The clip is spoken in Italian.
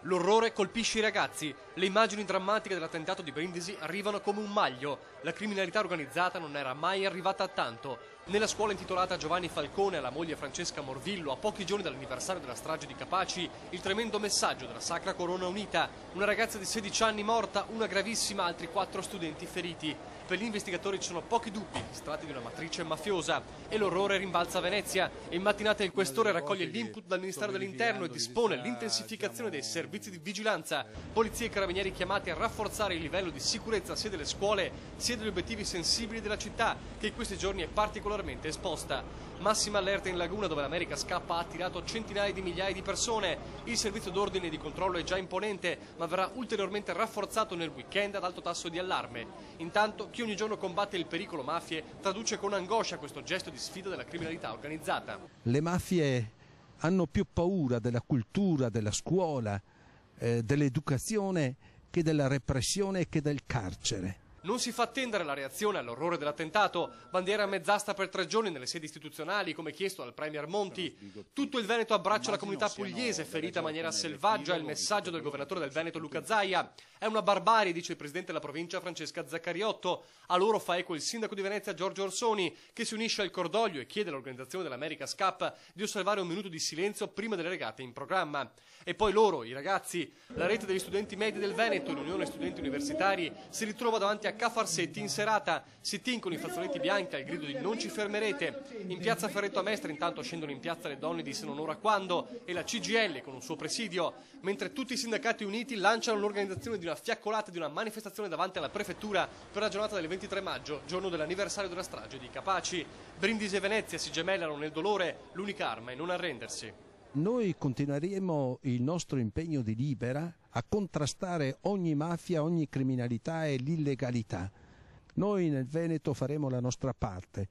L'orrore colpisce i ragazzi. Le immagini drammatiche dell'attentato di Brindisi arrivano come un maglio. La criminalità organizzata non era mai arrivata a tanto. Nella scuola intitolata a Giovanni Falcone e alla moglie Francesca Morvillo, a pochi giorni dall'anniversario della strage di Capaci, il tremendo messaggio della Sacra Corona Unita. Una ragazza di 16 anni morta, una gravissima, altri 4 studenti feriti. Per gli investigatori ci sono pochi dubbi, si tratta di una matrice mafiosa. E l'orrore rimbalza a Venezia. In mattinata il questore raccoglie l'input dal Ministero dell'Interno e dispone l'intensificazione dei servizi di vigilanza. Polizia e carabinieri chiamati a rafforzare il livello di sicurezza sia delle scuole sia degli obiettivi sensibili della città, che in questi giorni è particolarmente esposta. Massima allerta in Laguna, dove l'America Scappa ha attirato centinaia di migliaia di persone. Il servizio d'ordine e di controllo è già imponente, ma verrà ulteriormente rafforzato nel weekend ad alto tasso di allarme. Intanto chi ogni giorno combatte il pericolo mafie traduce con angoscia questo gesto di sfida della criminalità organizzata. Le mafie hanno più paura della cultura, della scuola, dell'educazione che della repressione e che del carcere. Non si fa attendere la reazione all'orrore dell'attentato. Bandiera a mezz'asta per 3 giorni nelle sedi istituzionali, come chiesto dal Premier Monti. Tutto il Veneto abbraccia la comunità pugliese, ferita in maniera selvaggia. Il messaggio del governatore del Veneto Luca Zaia. È una barbarie, dice il presidente della provincia Francesca Zaccariotto. A loro fa eco il sindaco di Venezia Giorgio Orsoni, che si unisce al cordoglio e chiede all'organizzazione dell'America's Cup di osservare un minuto di silenzio prima delle regate in programma. E poi loro, i ragazzi, la rete degli studenti medi del Veneto e l'Unione Studenti Universitari si ritrova davanti a Ca' Farsetti in serata. Sit-in con i fazzoletti bianchi al grido di "non ci fermerete". In piazza Ferretto a Mestre intanto scendono in piazza le donne di Se non ora quando e la CGIL con un suo presidio, mentre tutti i sindacati uniti lanciano l'organizzazione di una fiaccolata, di una manifestazione davanti alla prefettura per la giornata del 23 maggio, giorno dell'anniversario della strage di Capaci. Brindisi e Venezia si gemellano nel dolore, l'unica arma è non arrendersi. Noi continueremo il nostro impegno di Libera a contrastare ogni mafia, ogni criminalità e l'illegalità. Noi nel Veneto faremo la nostra parte.